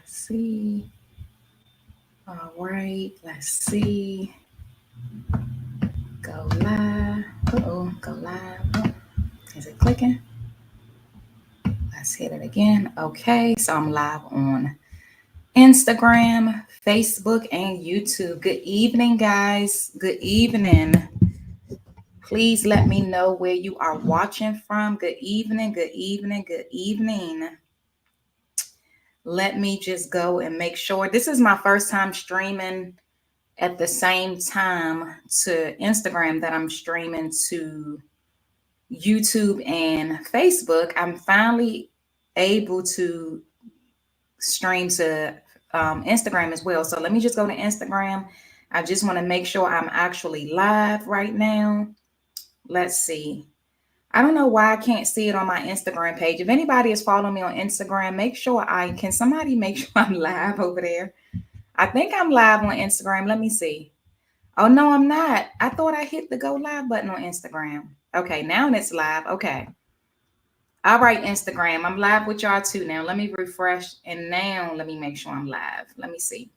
see. All right, let's see. Go live. Go live. Oh, is it clicking? Let's hit it again. Okay, so I'm live on Instagram, Facebook, and YouTube. Good evening, guys. Good evening. Please let me know where you are watching from. Good evening, good evening, good evening. Let me just go and make sure. This is my first time streaming at the same time to Instagram that I'm streaming to YouTube and Facebook. I'm finally able to stream to Instagram as well. So let me just go to Instagram. I just want to make sure I'm actually live right now. Let's see. I don't know why I can't see it on my Instagram page. If anybody is following me on Instagram, make sure can somebody make sure I'm live over there? I think I'm live on Instagram. Let me see. Oh, no, I'm not. I thought I hit the go live button on Instagram. Okay, now it's live. Okay. All right, Instagram. I'm live with y'all too now. Let me refresh. And now let me make sure I'm live. Let me see.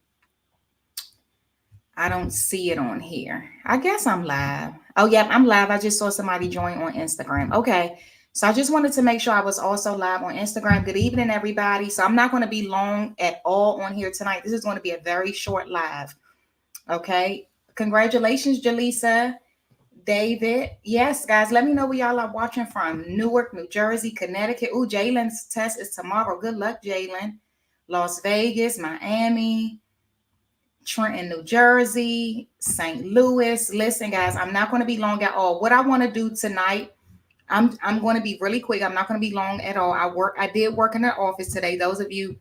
I don't see it on here. I guess I'm live. Oh, yeah, I'm live. I just saw somebody join on Instagram. Okay. So I just wanted to make sure I was also live on Instagram. Good evening, everybody. So I'm not going to be long at all on here tonight. This is going to be a very short live. Okay. Congratulations, Jaleesa. David. Yes, guys, let me know where y'all are watching from. Newark, New Jersey, Connecticut. Ooh, Jalen's test is tomorrow. Good luck, Jalen. Las Vegas, Miami, Trenton, New Jersey, St. Louis. Listen, guys, I'm not going to be long at all. What I want to do tonight, I'm going to be really quick. I'm not going to be long at all. I did work in the office today. Those of you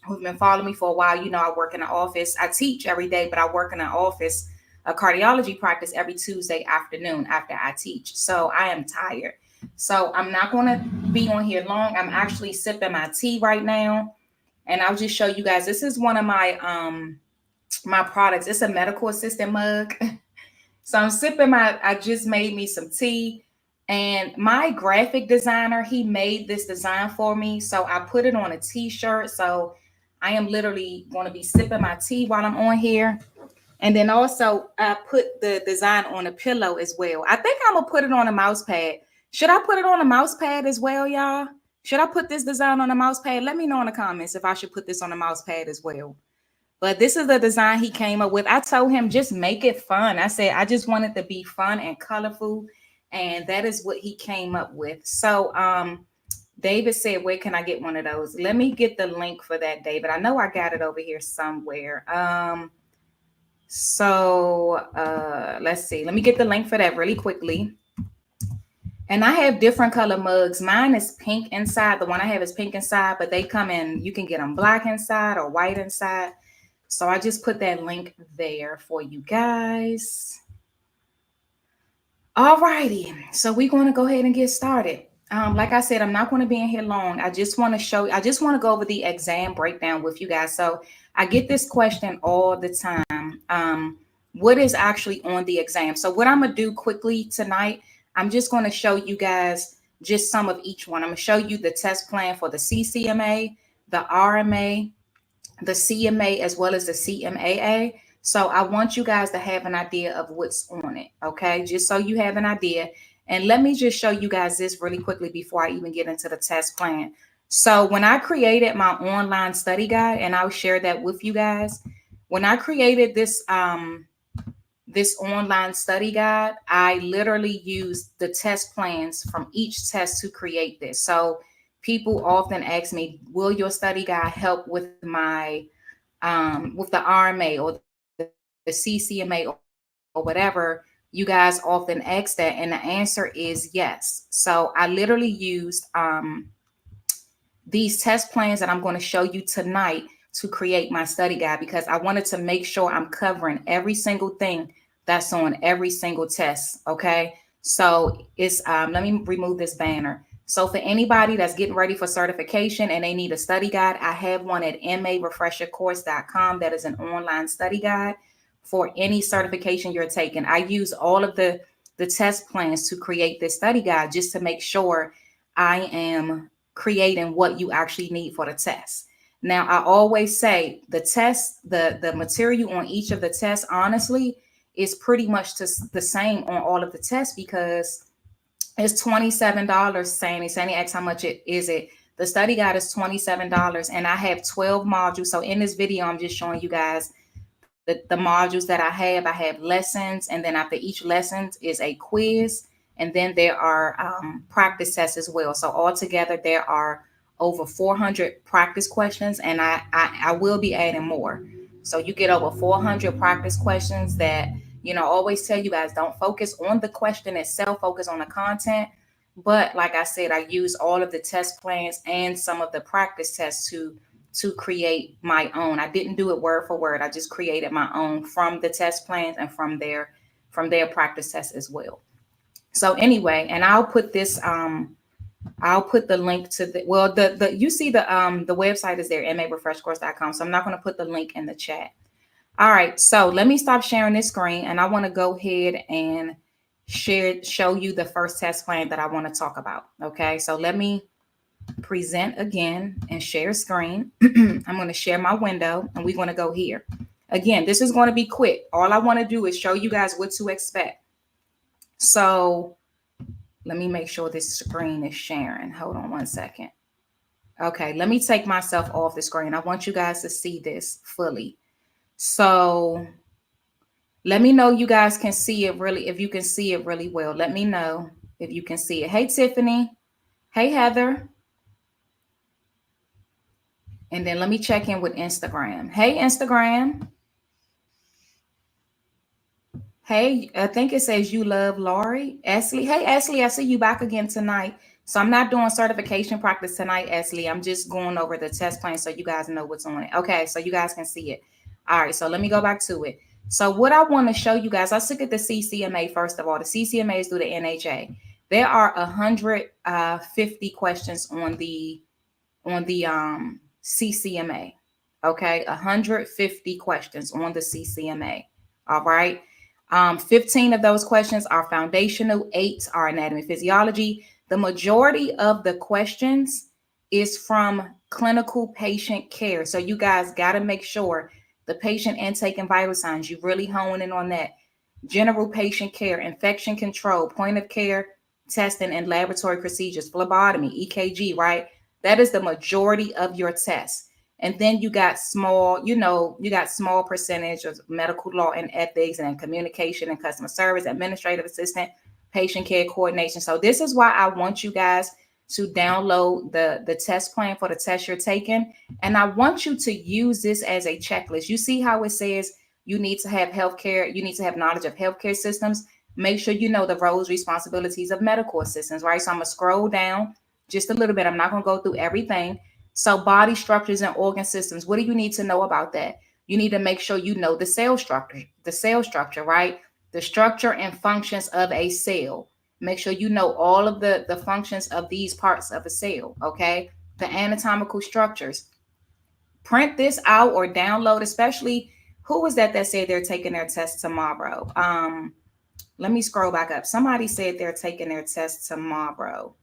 who've been following me for a while, you know I work in the office. I teach every day, but I work in the office, a cardiology practice every Tuesday afternoon after I teach. So I am tired. So I'm not going to be on here long. I'm actually sipping my tea right now. And I'll just show you guys. This is one of my products. It's a medical assistant mug. So I'm sipping I just made me some tea. And my graphic designer, he made this design for me. So I put it on a t-shirt. So I am literally going to be sipping my tea while I'm on here. And then also I put the design on a pillow as well. I think I'm going to put it on a mouse pad. Should I put it on a mouse pad as well, y'all? Should I put this design on a mouse pad? Let me know in the comments if I should put this on a mouse pad as well. But this is the design he came up with. I told him just make it fun. I said I just wanted to be fun and colorful, and that is what he came up with. So David said, where can I get one of those? Let me get the link for that, David. I know I got it over here somewhere. Let's see. Let me get the link for that really quickly. And I have different color mugs. Mine is pink inside. The one I have is pink inside, but they come in, you can get them black inside or white inside. So I just put that link there for you guys. All righty. So we're going to go ahead and get started. Like I said, I'm not going to be in here long. I just want to go over the exam breakdown with you guys. So I get this question all the time. What is actually on the exam? So what I'm going to do quickly tonight, I'm just going to show you guys just some of each one. I'm going to show you the test plan for the CCMA, the RMA, the CMA, as well as the CMAA. So I want you guys to have an idea of what's on it, okay? Just so you have an idea. And let me just show you guys this really quickly before I even get into the test plan. So when I created my online study guide, and I'll share that with you guys, when I created this online study guide, I literally used the test plans from each test to create this. So people often ask me, will your study guide help with my with the RMA or the CCMA or whatever? You guys often ask that, and the answer is yes. So I literally used these test plans that I'm going to show you tonight to create my study guide, because I wanted to make sure I'm covering every single thing that's on every single test. Okay, so it's let me remove this banner. So for anybody that's getting ready for certification and they need a study guide, I have one at marefreshercourse.com. That is an online study guide for any certification you're taking. I use all of the test plans to create this study guide just to make sure I am creating what you actually need for the test. Now, I always say the test, the material on each of the tests, honestly, is pretty much the same on all of the tests because it's $27. Sandy asks how much it is it. The study guide is $27 and I have 12 modules. So in this video, I'm just showing you guys the modules that I have. I have lessons, and then after each lesson is a quiz, and then there are practice tests as well. So altogether, there are over 400 practice questions, and I will be adding more. So you get over 400 practice questions that, always tell you guys, don't focus on the question itself, focus on the content. But like I said, I use all of the test plans and some of the practice tests to create my own. I didn't do it word for word. I just created my own from the test plans and from their practice tests as well. So anyway, and I'll put this I'll put the link to the you see the website is there, marefreshcourse.com. So I'm not going to put the link in the chat. All right, so let me stop sharing this screen, and I want to go ahead and show you the first test plan that I want to talk about. Okay, so let me present again and share screen. I'm going to share my window, and we're going to go here. Again, this is going to be quick. All I want to do is show you guys what to expect. So let me make sure this screen is sharing. Hold on one second. Okay, let me take myself off the screen. I want you guys to see this fully. So let me know you guys can see it really, if you can see it really well. Let me know if you can see it. Hey, Tiffany. Hey, Heather. And then let me check in with Instagram. Hey, Instagram. Hey, I think it says you love Laurie. Esley. Hey, Esley, I see you back again tonight. So I'm not doing certification practice tonight, Esley. I'm just going over the test plan so you guys know what's on it. Okay, so you guys can see it. All right, so let me go back to it. So what I want to show you guys, let's look at the CCMA first of all. The CCMA is through the NHA. There are 150 questions on the CCMA. Okay, 150 questions on the CCMA. All right. 15 of those questions are foundational, 8 are anatomy and physiology. The majority of the questions is from clinical patient care. So you guys got to make sure the patient intake and vital signs, you really hone in on that. General patient care, infection control, point of care, testing and laboratory procedures, phlebotomy, EKG, right? That is the majority of your tests. And then you got small, small percentage of medical law and ethics and communication and customer service, administrative assistant, patient care coordination. So this is why I want you guys to download the test plan for the test you're taking. And I want you to use this as a checklist. You see how it says you need to have healthcare, you need to have knowledge of healthcare systems. Make sure you know the roles, responsibilities of medical assistants, right? So I'm going to scroll down just a little bit. I'm not going to go through everything. So body structures and organ systems, what do you need to know about that? You need to make sure you know the cell structure, right? The structure and functions of a cell. Make sure you know all of the functions of these parts of a cell, okay? The anatomical structures. Print this out or download, especially, who was that said they're taking their test tomorrow? Let me scroll back up. Somebody said they're taking their test tomorrow.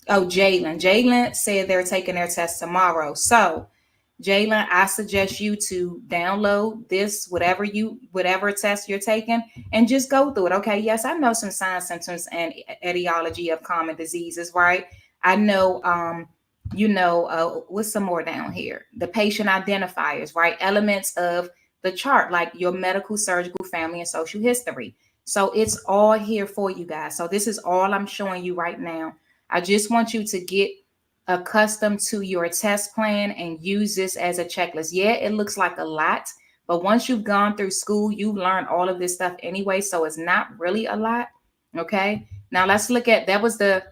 Jalen. Jalen said they're taking their test tomorrow. So Jalen, I suggest you to download this, whatever test you're taking, and just go through it. Okay. Yes, I know some signs, symptoms, and etiology of common diseases, right? I know, what's some more down here? The patient identifiers, right? Elements of the chart, like your medical, surgical, family, and social history. So it's all here for you guys. So this is all I'm showing you right now. I just want you to get accustomed to your test plan and use this as a checklist. Yeah, it looks like a lot, but once you've gone through school, you've learned all of this stuff anyway. So it's not really a lot. Okay. Now let's look at, that was the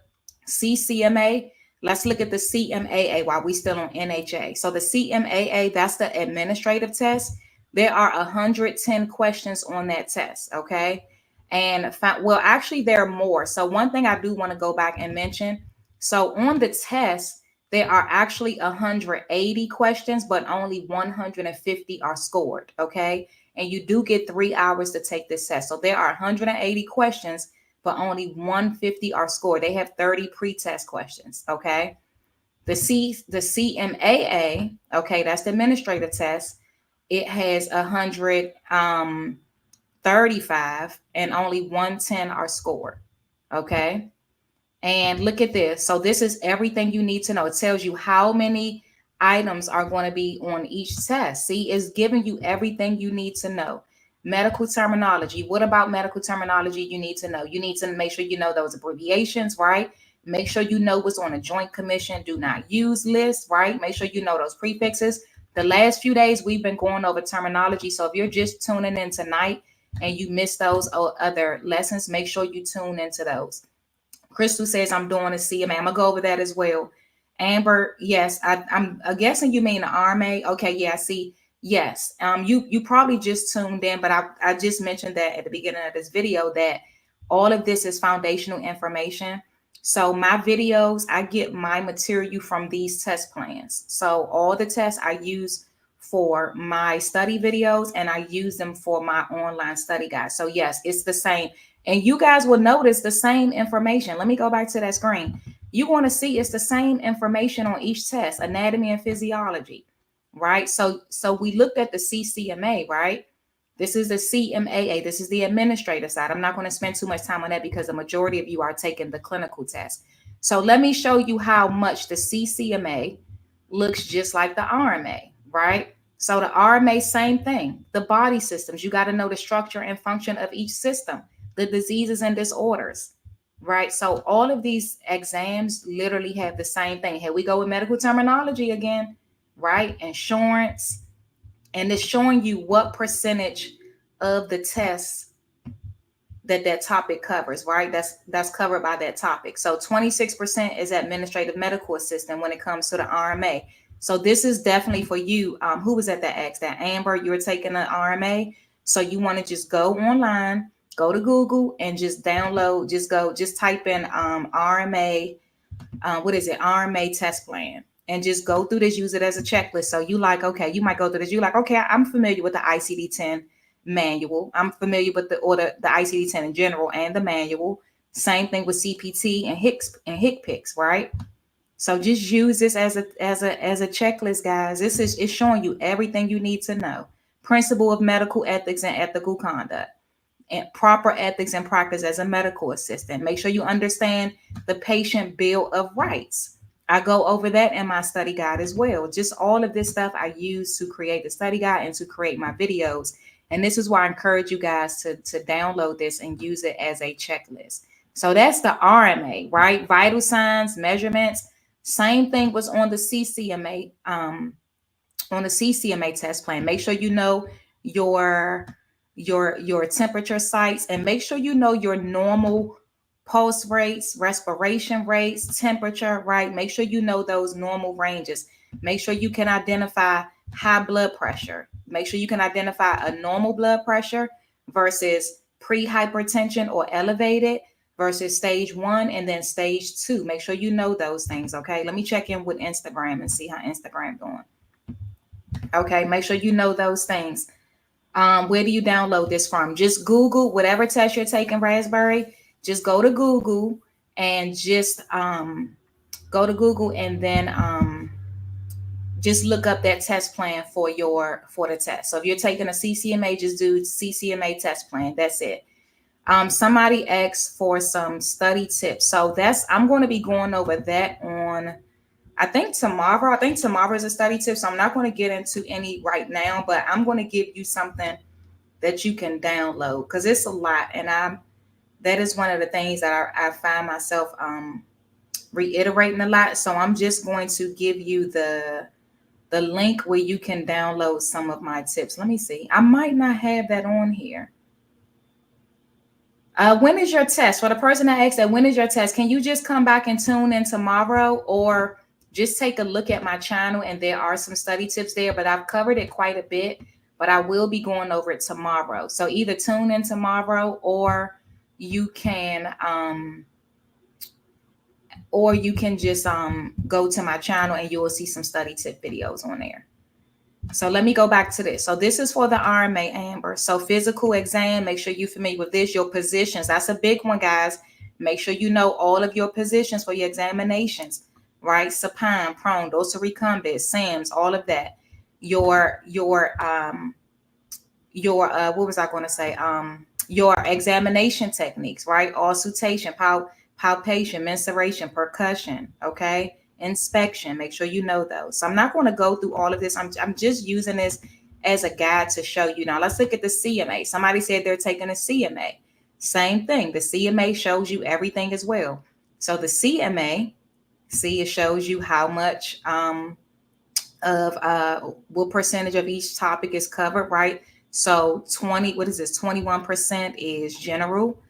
CCMA. Let's look at the CMAA while we still on NHA. So the CMAA, that's the administrative test. There are 110 questions on that test. Okay. And actually there are more. So one thing I do want to go back and mention. So on the test, there are actually 180 questions, but only 150 are scored. Okay. And you do get 3 hours to take this test. So there are 180 questions, but only 150 are scored. They have 30 pre-test questions. Okay. The CMAA, okay, that's the administrative test. It has 135 and only 110 are scored. Okay. And look at this. So this is everything you need to know. It tells you how many items are going to be on each test. See, it's giving you everything you need to know. Medical terminology. What about medical terminology you need to know? You need to make sure you know those abbreviations, right? Make sure you know what's on a Joint Commission do not use list, right? Make sure you know those prefixes. The last few days we've been going over terminology. So if you're just tuning in tonight and you missed those other lessons, make sure you tune into those. Crystal says I'm doing a CMA. I'm gonna go over that as well. Amber, yes, I'm guessing you mean the RMA. Okay, yeah, I see. Yes, you probably just tuned in, but I just mentioned that at the beginning of this video that all of this is foundational information. So my videos, I get my material from these test plans. So all the tests I use for my study videos and I use them for my online study guide. So yes, it's the same. And you guys will notice the same information. Let me go back to that screen. You're going to see it's the same information on each test, anatomy and physiology, right? So we looked at the CCMA, right? This is the CMAA. This is the administrative side. I'm not going to spend too much time on that because the majority of you are taking the clinical test. So let me show you how much the CCMA looks just like the RMA, right? So the RMA, same thing. The body systems, you got to know the structure and function of each system, the diseases and disorders, right? So all of these exams literally have the same thing. Here we go with medical terminology again, right? Insurance. And it's showing you what percentage of the tests that topic covers, right? That's covered by that topic. So 26% is administrative medical assistant when it comes to the RMA. So this is definitely for you. Who was at that X? That Amber, you were taking the RMA. So you want to just go online, go to Google and just download, just type in RMA, RMA test plan. And just go through this, use it as a checklist. So you like, okay, you might go through this. You like, okay, I'm familiar with the ICD-10 manual. I'm familiar with the ICD-10 in general and the manual. Same thing with CPT and HCPCS, right? So just use this as a checklist, guys. It's showing you everything you need to know. Principle of medical ethics and ethical conduct, and proper ethics and practice as a medical assistant. Make sure you understand the patient bill of rights. I go over that in my study guide as well. Just all of this stuff I use to create the study guide and to create my videos. And this is why I encourage you guys to download this and use it as a checklist. So that's the RMA, right? Vital signs, measurements. Same thing was on the CCMA, test plan. Make sure you know your temperature sites and make sure you know your normal pulse rates, respiration rates, temperature, right? Make sure you know those normal ranges. Make sure you can identify high blood pressure. Make sure you can identify a normal blood pressure versus pre-hypertension or elevated versus stage 1 and then stage 2. Make sure you know those things, okay? Let me check in with Instagram and see how Instagram doing. Okay, make sure you know those things. Where do you download this from? Just Google whatever test you're taking, Raspberry. Just go to Google and just go to Google and then just look up that test plan for the test. So if you're taking a CCMA, just do CCMA test plan. That's it. Somebody asked for some study tips. So I'm going to be going over that on, I think tomorrow. I think tomorrow is a study tip. So I'm not going to get into any right now, but I'm going to give you something that you can download because it's a lot. And that is one of the things that I find myself reiterating a lot. So I'm just going to give you the link where you can download some of my tips. Let me see. I might not have that on here. When is your test? For the person that asked that, when is your test? Can you just come back and tune in tomorrow or just take a look at my channel and there are some study tips there, but I've covered it quite a bit, but I will be going over it tomorrow. So either tune in tomorrow or you can just go to my channel and you will see some study tip videos on there. So let me go back to this. So this is for the RMA, Amber. So physical exam, make sure you're familiar with this. Your positions, that's a big one, guys. Make sure you know all of your positions for your examinations, right? Supine, prone, dorsal SAMs, all of that. Your what was I going to say? Your examination techniques, right? Auscultation, palpation, mensuration, percussion, okay? Inspection, make sure you know those. So I'm not going to go through all of this. I'm just using this as a guide to show you. Now let's look at the CMA. Somebody said they're taking a CMA. Same thing. The CMA shows you everything as well. So the CMA, see, it shows you how much of what percentage of each topic is covered, right? So 21% is general,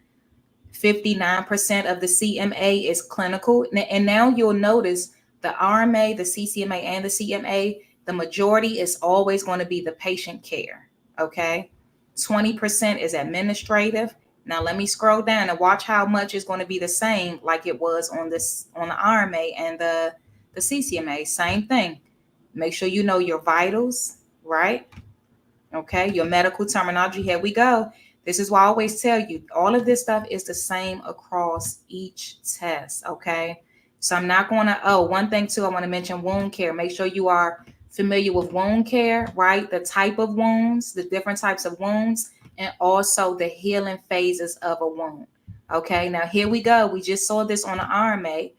59% of the CMA is clinical. And now you'll notice the RMA, the CCMA, and the CMA, the majority is always going to be the patient care, okay? 20% is administrative. Now let me scroll down and watch how much is going to be the same like it was on the RMA and the CCMA. Same thing. Make sure you know your vitals, right? Okay, your medical terminology. Here we go. This is why I always tell you, all of this stuff is the same across each test, okay? So I'm not going to, one thing too, I want to mention wound care. Make sure you are familiar with wound care, right? The type of wounds, the different types of wounds, and also the healing phases of a wound. Okay, now here we go. We just saw this on the RMA,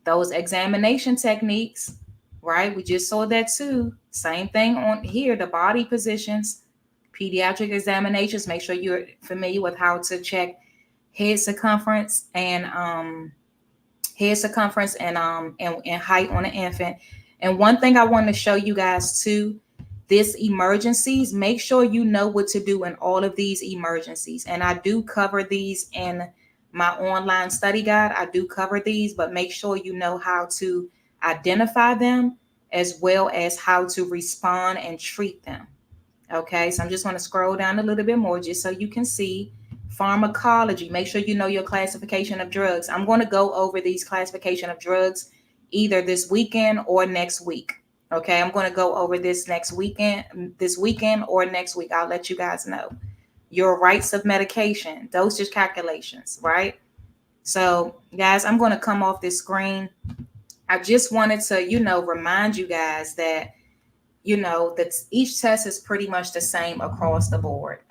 those examination techniques, right? We just saw that too. Same thing on here, the body positions, pediatric examinations. Make sure you're familiar with how to check head circumference and height on an infant. And one thing I want to show you guys too, this emergencies, make sure you know what to do in all of these emergencies. And I do cover these in my online study guide. I do cover these, but make sure you know how to identify them as well as how to respond and treat them. Okay, so I'm just going to scroll down a little bit more just so you can see pharmacology. Make sure you know your classification of drugs. I'm going to go over these classification of drugs either this weekend or next week. Okay, I'm going to go over this weekend or next week. I'll let you guys know. Your rights of medication, dosage calculations, right? So guys, I'm going to come off this screen. I just wanted to, remind you guys that, that each test is pretty much the same across the board.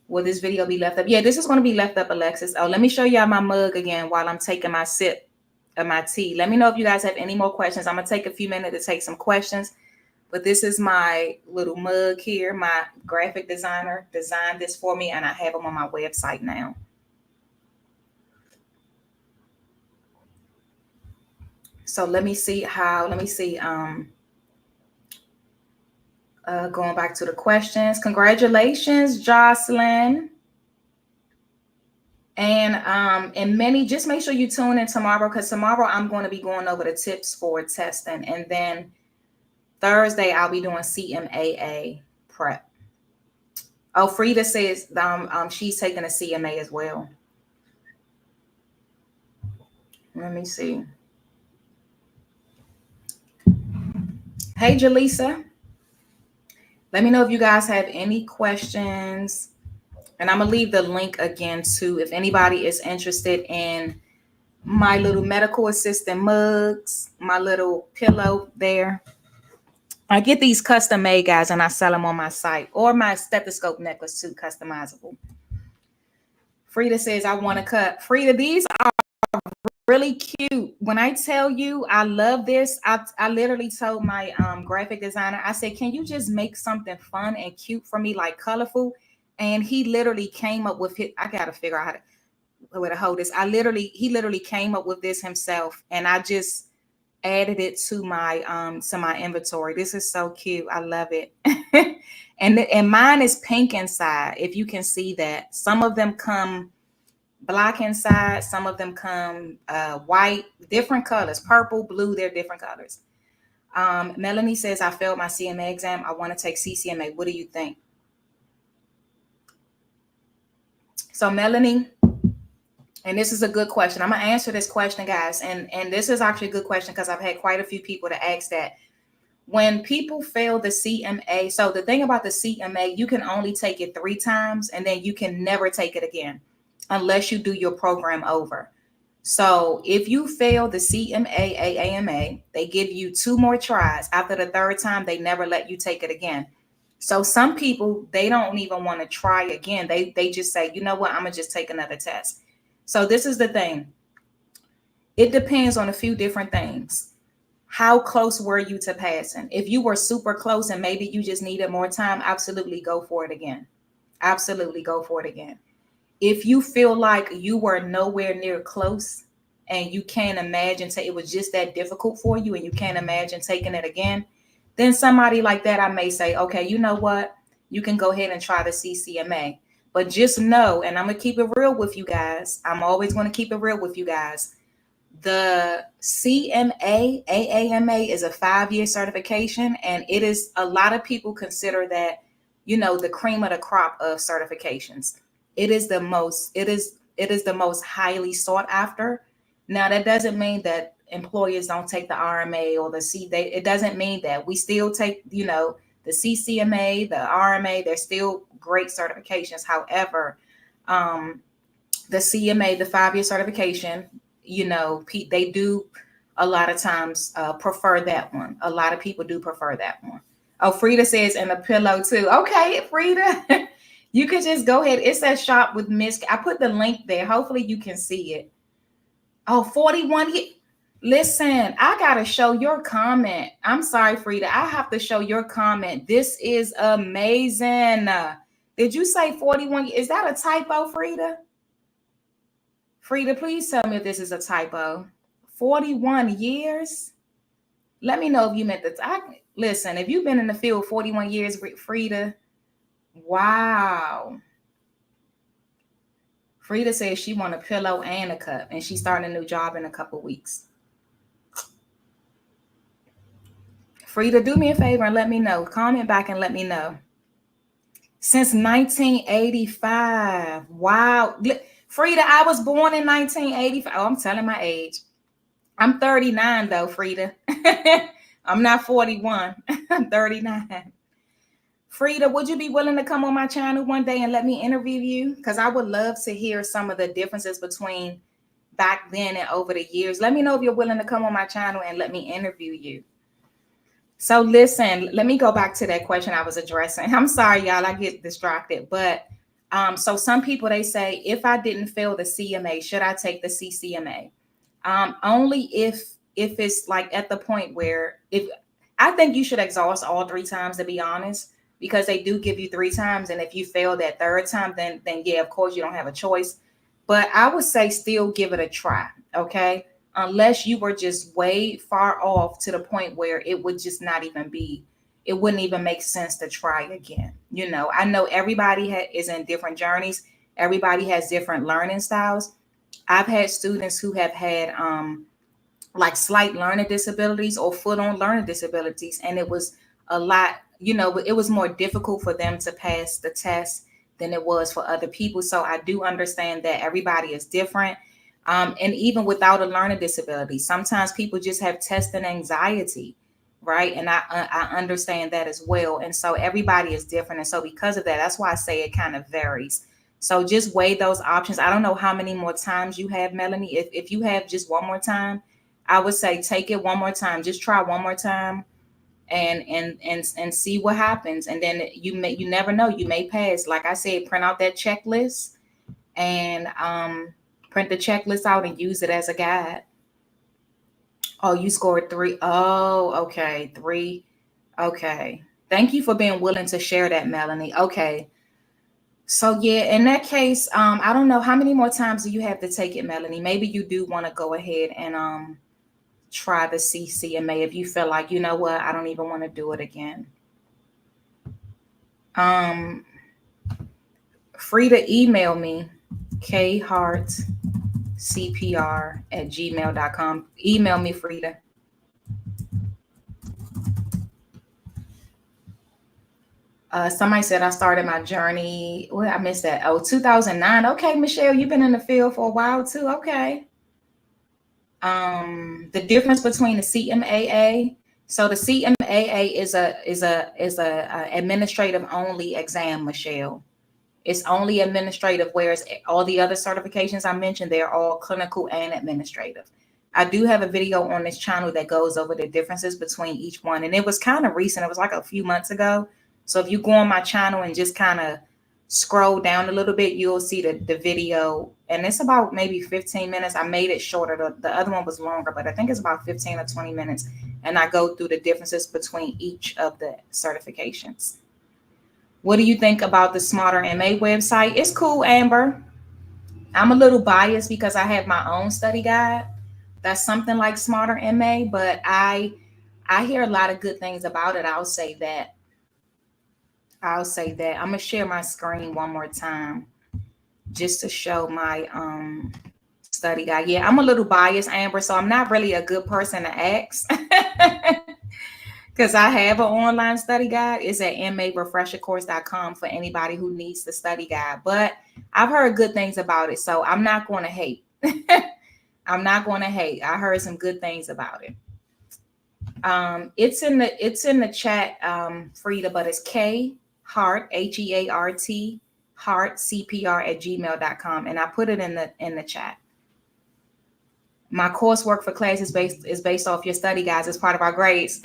Will this video be left up? Yeah, this is going to be left up, Alexis. Oh, let me show y'all my mug again while I'm taking my sip of my tea. Let me know if you guys have any more questions. I'm going to take a few minutes to take some questions. But this is my little mug here. My graphic designer designed this for me, and I have them on my website now. So let me see. Going back to the questions. Congratulations, Jocelyn. And many, just make sure you tune in tomorrow, because tomorrow I'm going to be going over the tips for testing. And then Thursday, I'll be doing CMAA prep. Oh, Frida says she's taking a CMA as well. Let me see. Hey, Jaleesa. Let me know if you guys have any questions. And I'm going to leave the link again, too, if anybody is interested in my little medical assistant mugs, my little pillow there. I get these custom made, guys, and I sell them on my site, or my stethoscope necklace, too, customizable. Frida says, I want to cut. Frida, these are really cute. When I tell you I love this, I literally told my graphic designer, I said, can you just make something fun and cute for me, like colorful? And he literally came up with it. I got to figure out how to hold this. He literally came up with this himself, and I just added it to my inventory. This is so cute. I love it. and mine is pink inside, if you can see that. Some of them come black inside, some of them come white, different colors, purple, blue, they're different colors. Melanie says, I failed my CMA exam. I want to take CCMA. What do you think? So Melanie, and this is a good question. I'm going to answer this question, guys. And this is actually a good question, because I've had quite a few people to ask that. When people fail the CMA, so the thing about the CMA, you can only take it 3 times, and then you can never take it again unless you do your program over. So if you fail the CMA AAMA, they give you 2 more tries. After the third time, they never let you take it again. So some people, they don't even want to try again. They just say, you know what, I'm gonna just take another test. So this is the thing. It depends on a few different things. How close were you to passing? If you were super close and maybe you just needed more time, absolutely go for it again. Absolutely go for it again. If you feel like you were nowhere near close and you can't imagine it was just that difficult for you and you can't imagine taking it again, then somebody like that, I may say, okay, you know what? You can go ahead and try the CCMA. But just know, and I'm going to keep it real with you guys. I'm always going to keep it real with you guys. The CMA AAMA is a 5-year certification, and it is, a lot of people consider that, you know, the cream of the crop of certifications. It is the most highly sought after. Now that doesn't mean that employers don't take the RMA or the it doesn't mean that. We still take, you know, the CCMA, the RMA, they're still great certifications. However, the CMA, the 5-year certification, you know, they do a lot of times prefer that one. A lot of people do prefer that one. Oh, Frida says, and a pillow too. Okay, Frida, you can just go ahead. It says shop with Miss. I put the link there. Hopefully you can see it. Oh, 41. Listen, I got to show your comment. I'm sorry, Frida. I have to show your comment. This is amazing. Did you say 41? Is that a typo, Frida? Frida, please tell me if this is a typo. 41 years? Let me know if you meant listen, if you've been in the field 41 years, Frida, wow. Frida says she want a pillow and a cup, and she's starting a new job in a couple weeks. Frida, do me a favor and let me know. Comment back and let me know. Since 1985. Wow. Frida, I was born in 1985. Oh, I'm telling my age. I'm 39 though, Frida. I'm not 41. I'm 39. Frida, would you be willing to come on my channel one day and let me interview you? Because I would love to hear some of the differences between back then and over the years. Let me know if you're willing to come on my channel and let me interview you. So listen, let me go back to that question I was addressing. I'm sorry, y'all, I get distracted. But so some people, they say, if I didn't fail the CMA, should I take the CCMA? Only if it's like at the point where, if I think you should exhaust all 3 times, to be honest, because they do give you 3 times. And if you fail that 3rd time, then yeah, of course you don't have a choice. But I would say still give it a try. Okay. Unless you were just way far off to the point where it would just not even be, it wouldn't even make sense to try again. You know, I know everybody is in different journeys. Everybody has different learning styles. I've had students who have had like slight learning disabilities or full-on learning disabilities, and it was a lot, you know, it was more difficult for them to pass the test than it was for other people. So I do understand that everybody is different. And even without a learning disability, sometimes people just have testing anxiety, right? And I understand that as well. And so everybody is different. And so because of that, that's why I say it kind of varies. So just weigh those options. I don't know how many more times you have, Melanie. If you have just one more time, I would say take it one more time. Just try one more time and see what happens. And then you never know, you may pass. Like I said, print out that checklist and print the checklist out and use it as a guide. Oh, you scored 3. Oh, okay. 3. Okay. Thank you for being willing to share that, Melanie. Okay. So yeah, in that case, I don't know how many more times do you have to take it, Melanie. Maybe you do want to go ahead and try the CCMA if you feel like, you know what, I don't even want to do it again. Frida, email me, khartcpr@gmail.com. Email me, Frida. Somebody said I started my journey. Well, I missed that. Oh, 2009. Okay, Michelle, you've been in the field for a while too. Okay. The difference between the CMAA. So the CMAA is a administrative only exam, Michelle. It's only administrative, whereas all the other certifications I mentioned, they're all clinical and administrative. I do have a video on this channel that goes over the differences between each one. And it was kind of recent. It was like a few months ago. So if you go on my channel and just kind of scroll down a little bit, you'll see the video. And it's about maybe 15 minutes. I made it shorter. The other one was longer, but I think it's about 15 or 20 minutes. And I go through the differences between each of the certifications. What do you think about the Smarter MA website? It's cool, Amber. I'm a little biased because I have my own study guide that's something like Smarter MA, but I hear a lot of good things about it. I'll say that. I'm gonna share my screen one more time just to show my study guide. Yeah, I'm a little biased, Amber, so I'm not really a good person to ask. Because I have an online study guide. It's at marefreshercourse.com for anybody who needs the study guide. But I've heard good things about it, so I'm not going to hate. I'm not going to hate. I heard some good things about it. It's in the chat, Frida, but it's K Hart, HEART, Hart CPR@gmail.com, and I put it in the chat. My coursework for class is based off your study guides as part of our grades.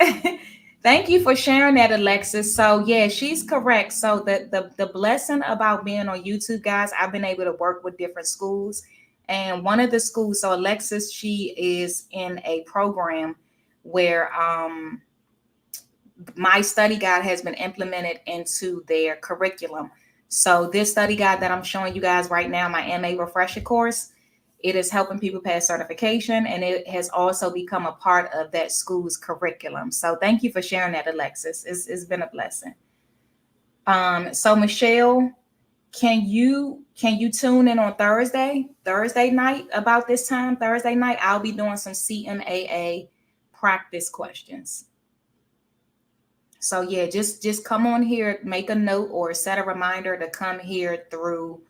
Thank you for sharing that, Alexis. So yeah, she's correct. So the blessing about being on YouTube, guys, I've been able to work with different schools. And one of the schools, so Alexis, she is in a program where my study guide has been implemented into their curriculum. So this study guide that I'm showing you guys right now, my MA refresher course, it is helping people pass certification, and it has also become a part of that school's curriculum. So thank you for sharing that, Alexis. It's been a blessing. So Michelle, can you tune in on Thursday night about this time? Thursday night, I'll be doing some CMAA practice questions. So yeah, just come on here, make a note or set a reminder to come here through.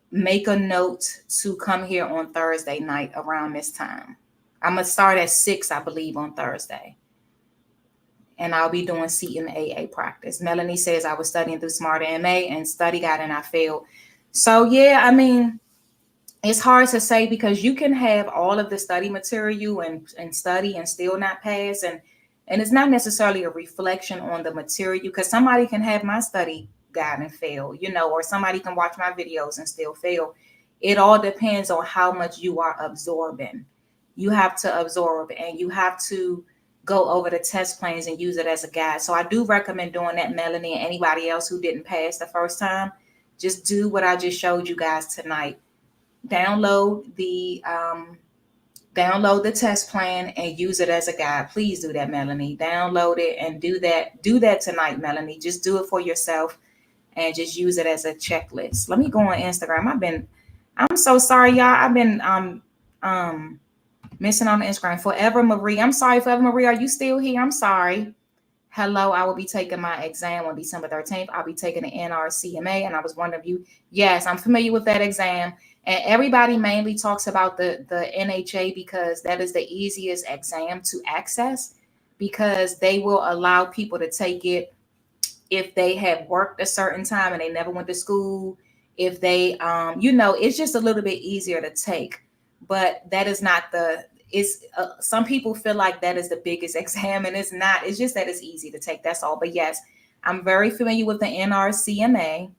Make a note to come here on Thursday night around this time. I'm going to start at 6, I believe, on Thursday. And I'll be doing CMAA practice. Melanie says I was studying through Smarter MA and study guide and I failed. So, yeah, I mean, it's hard to say because you can have all of the study material and study and still not pass. And it's not necessarily a reflection on the material because somebody can have my study guide and fail, or somebody can watch my videos and still fail. It all depends on how much you are absorbing. You have to absorb and you have to go over the test plans and use it as a guide. So I do recommend doing that, Melanie, and anybody else who didn't pass the first time. Just do what I just showed you guys tonight. Download the test plan and use it as a guide. Please do that, Melanie. Download it and do that tonight, Melanie. Just do it for yourself and just use it as a checklist. Let me go on Instagram. I'm so sorry, y'all. I've been missing on Instagram. Forever Marie. I'm sorry, Forever Marie. Are you still here? I'm sorry. Hello, I will be taking my exam on December 13th. I'll be taking the NRCMA, and I was wondering if you, yes, I'm familiar with that exam. And everybody mainly talks about the NHA because that is the easiest exam to access because they will allow people to take it if they have worked a certain time and they never went to school, if they, it's just a little bit easier to take, but that is not some people feel like that is the biggest exam and it's not. It's just that it's easy to take. That's all. But yes, I'm very familiar with the NRCMA.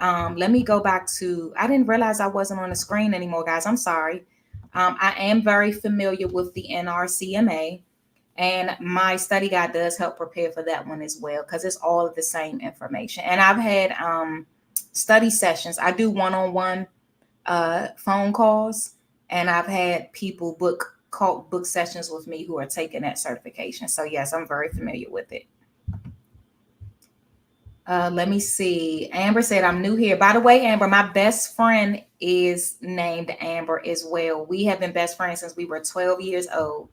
Let me go back to, I didn't realize I wasn't on the screen anymore, guys. I'm sorry. I am very familiar with the NRCMA. And my study guide does help prepare for that one as well, because it's all of the same information. And I've had study sessions. I do one-on-one phone calls, and I've had people book sessions with me who are taking that certification. So yes, I'm very familiar with it. Let me see. Amber said, I'm new here. By the way, Amber, my best friend is named Amber as well. We have been best friends since we were 12 years old.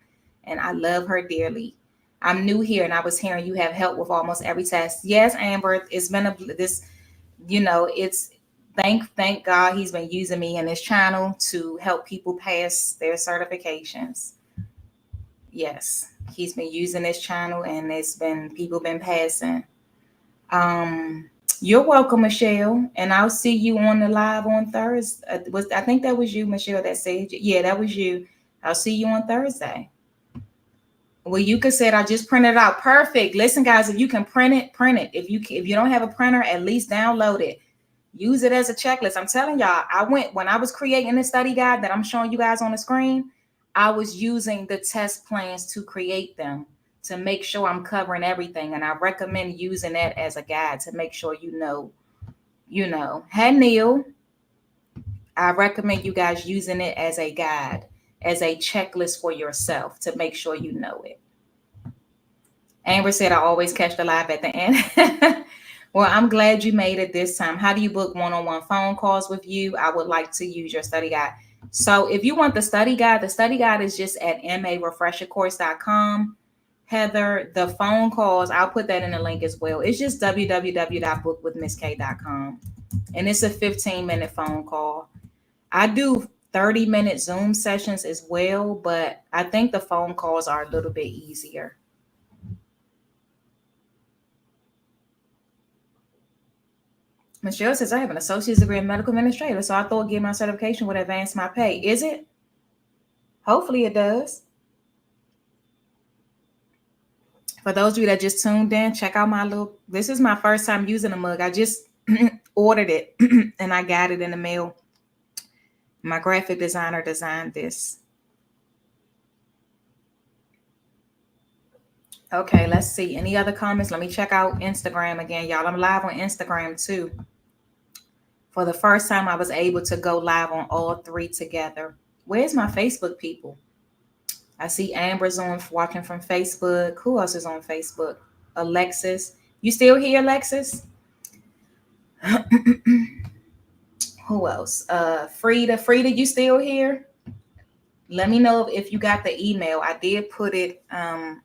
And I love her dearly. I'm new here, and I was hearing you have help with almost every test. Yes, Amber, it's been thank God he's been using me in this channel to help people pass their certifications. Yes, he's been using this channel, and people been passing. You're welcome, Michelle, and I'll see you on the live on Thursday. I think that was you, Michelle, that said, yeah, that was you. I'll see you on Thursday. Well, you could say I just printed it out. Perfect. Listen, guys, if you can print it, print it. If you don't have a printer, at least download it. Use it as a checklist. I'm telling y'all, when I was creating the study guide that I'm showing you guys on the screen, I was using the test plans to create them to make sure I'm covering everything. And I recommend using that as a guide to make sure you know. Hey, Neil, I recommend you guys using it as a guide, as a checklist for yourself to make sure you know it. Amber said, I always catch the live at the end. Well, I'm glad you made it this time. How do you book one-on-one phone calls with you? I would like to use your study guide. So if you want the study guide is just at marefreshercourse.com. Heather, the phone calls, I'll put that in the link as well. It's just www.bookwithmissk.com. And it's a 15-minute phone call. I do 30-minute Zoom sessions as well, but I think the phone calls are a little bit easier. Michelle says, I have an associate's degree in medical administrator, so I thought getting my certification would advance my pay. Is it? Hopefully it does. For those of you that just tuned in, check out this is my first time using a mug. I just ordered it and I got it in the mail. My graphic designer designed this. Okay, let's see. Any other comments? Let me check out Instagram again, y'all. I'm live on Instagram too. For the first time, I was able to go live on all three together. Where's my Facebook people? I see Amber's watching from Facebook. Who else is on Facebook? Alexis. You still here, Alexis? Who else? Frida. Frida, you still here? Let me know if you got the email. I did put it. Oh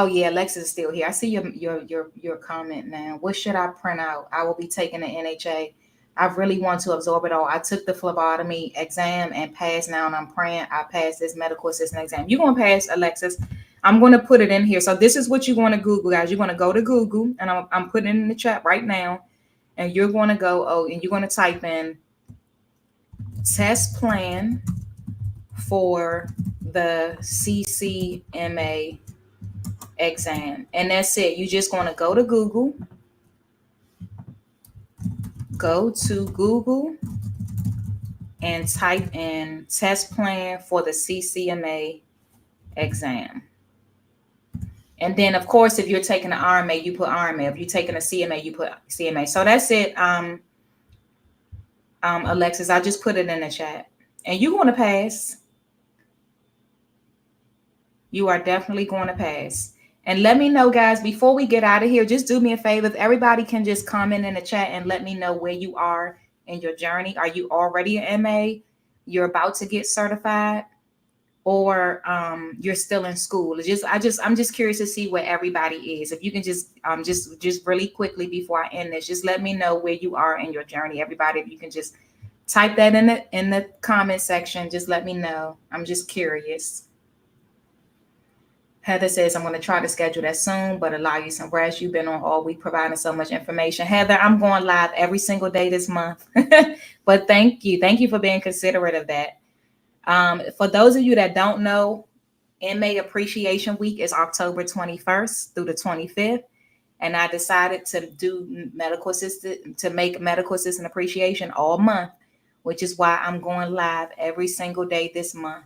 yeah, Alexis is still here. I see your comment now. What should I print out? I will be taking the NHA. I really want to absorb it all. I took the phlebotomy exam and passed now, and I'm praying I pass this medical assistant exam. You're going to pass, Alexis. I'm going to put it in here. So this is what you want to Google, guys. You're going to go to Google, and I'm putting it in the chat right now. And you're going to go, and you're going to type in test plan for the CCMA exam. And that's it. You're just going to go to Google. Go to Google and type in test plan for the CCMA exam. And then, of course, if you're taking an RMA, you put RMA. If you're taking a CMA, you put CMA. So that's it, Alexis. I just put it in the chat. And you're going to pass. You are definitely going to pass. And let me know, guys, before we get out of here, just do me a favor. If everybody can just comment in the chat and let me know where you are in your journey. Are you already an MA? You're about to get certified? Or you're still in school? I'm just curious to see where everybody is. If you can just really quickly before I end this, just let me know where you are in your journey. Everybody, if you can just type that in the comment section, just let me know. I'm just curious. Heather says, I'm going to try to schedule that soon, but allow you some rest. You've been on all week providing so much information. Heather, I'm going live every single day this month. But thank you. Thank you for being considerate of that. For those of you that don't know, MA Appreciation Week is October 21st through the 25th. And I decided to do make medical assistant appreciation all month, which is why I'm going live every single day this month.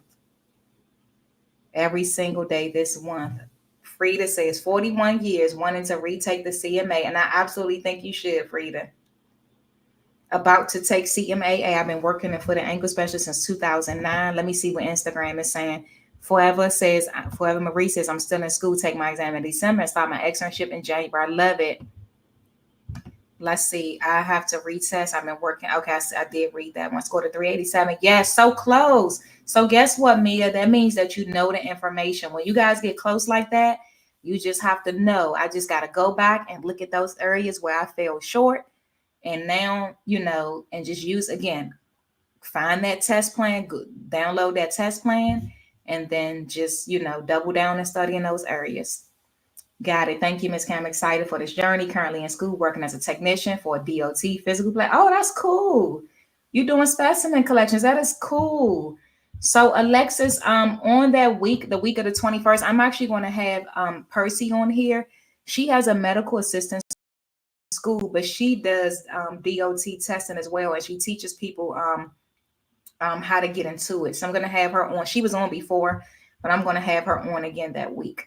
Every single day this month. Frida says 41 years wanting to retake the CMA. And I absolutely think you should, Frida. About to take CMAA. I've been working for the ankle specialist since 2009. Let me see what Instagram is saying. Forever Marie says, I'm still in school, take my exam in December and start my externship in January. I love it. Let's see. I have to retest. I've been working. Okay, I did read that one. Scored a 387. Yes, so close. So guess what, Mia? That means that you know the information. When you guys get close like that, you just have to know. I just got to go back and look at those areas where I fell short. And now, and just use, again, find that test plan, download that test plan, and then just, double down and study in those areas. Got it. Thank you, Miss Cam. Excited for this journey. Currently in school, working as a technician for a DOT physical play. Oh, that's cool. You doing specimen collections. That is cool. So Alexis, on that week, the week of the 21st, I'm actually going to have Percy on here. She has a medical assistant school, but she does DOT testing as well, and she teaches people how to get into it. So I'm going to have her on. She was on before, but I'm going to have her on again that week.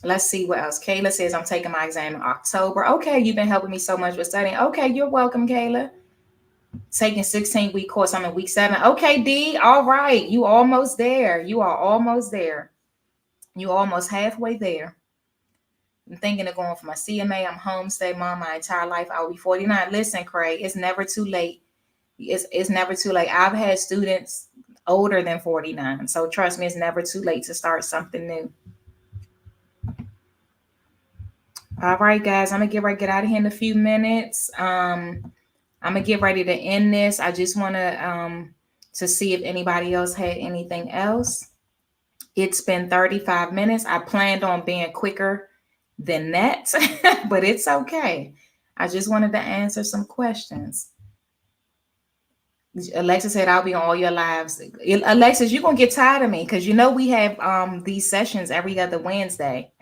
Let's see what else. Kayla says, I'm taking my exam in October. Okay, you've been helping me so much with studying. Okay, you're welcome, Kayla. Taking 16-week course. I'm in week 7. Okay, D. All right. You almost there. You are almost there. You almost halfway there. I'm thinking of going for my CMA. I'm homestay mom my entire life. I'll be 49. Listen, Craig, it's never too late. It's never too late. I've had students older than 49. So trust me, it's never too late to start something new. All right, guys, I'm gonna get out of here in a few minutes. I'm gonna get ready to end this. I just want to see if anybody else had anything else. It's been 35 minutes. I planned on being quicker than that, but it's okay. I just wanted to answer some questions. Alexis said, I'll be on all your lives. Alexis, you're going to get tired of me because you know we have these sessions every other Wednesday.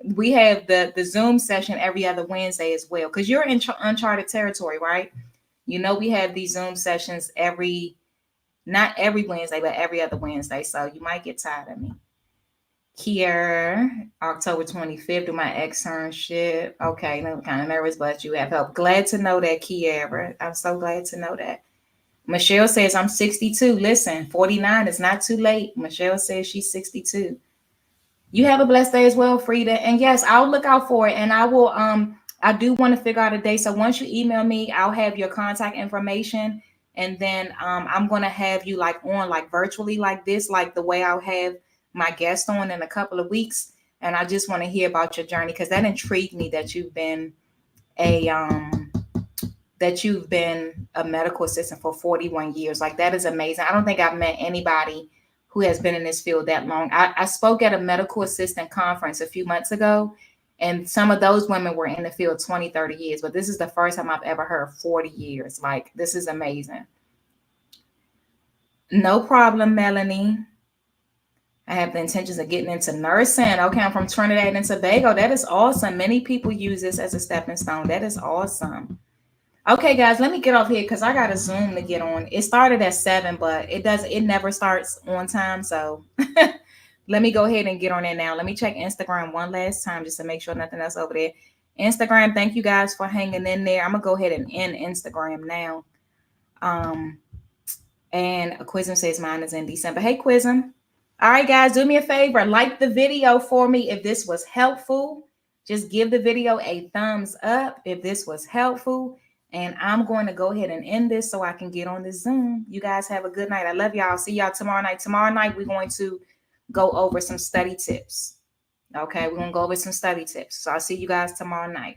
We have the Zoom session every other Wednesday as well because you're in uncharted territory, right? You know we have these Zoom sessions not every Wednesday, but every other Wednesday. So you might get tired of me. Kiera, October 25th, do my externship. Okay, I'm kind of nervous, but you have help. Glad to know that, Kiera. I'm so glad to know that. Michelle says, I'm 62. Listen, 49 is not too late. Michelle says she's 62. You have a blessed day as well, Frida. And yes, I'll look out for it. And I will, I do want to figure out a day. So once you email me, I'll have your contact information. And then I'm going to have you like on like virtually like this, like the way I'll have my guest on in a couple of weeks. And I just want to hear about your journey because that intrigued me that you've been a medical assistant for 41 years. Like that is amazing. I don't think I've met anybody who has been in this field that long. I spoke at a medical assistant conference a few months ago, and some of those women were in the field 20, 30 years, but this is the first time I've ever heard 40 years. Like, this is amazing. No problem, Melanie. I have the intentions of getting into nursing. Okay, I'm from Trinidad and Tobago. That is awesome. Many people use this as a stepping stone. That is awesome. Okay, guys, let me get off here because I got a Zoom to get on. It started at 7, but it never starts on time. So let me go ahead and get on there now. Let me check Instagram one last time just to make sure nothing else over there. Instagram, thank you guys for hanging in there. I'm gonna go ahead and end Instagram now. And Quizm says mine is in December. Hey, Quizm. All right, guys, do me a favor. Like the video for me if this was helpful. Just give the video a thumbs up if this was helpful. And I'm going to go ahead and end this so I can get on this Zoom. You guys have a good night. I love y'all. See y'all tomorrow night. Tomorrow night, we're going to go over some study tips. Okay, we're going to go over some study tips. So I'll see you guys tomorrow night.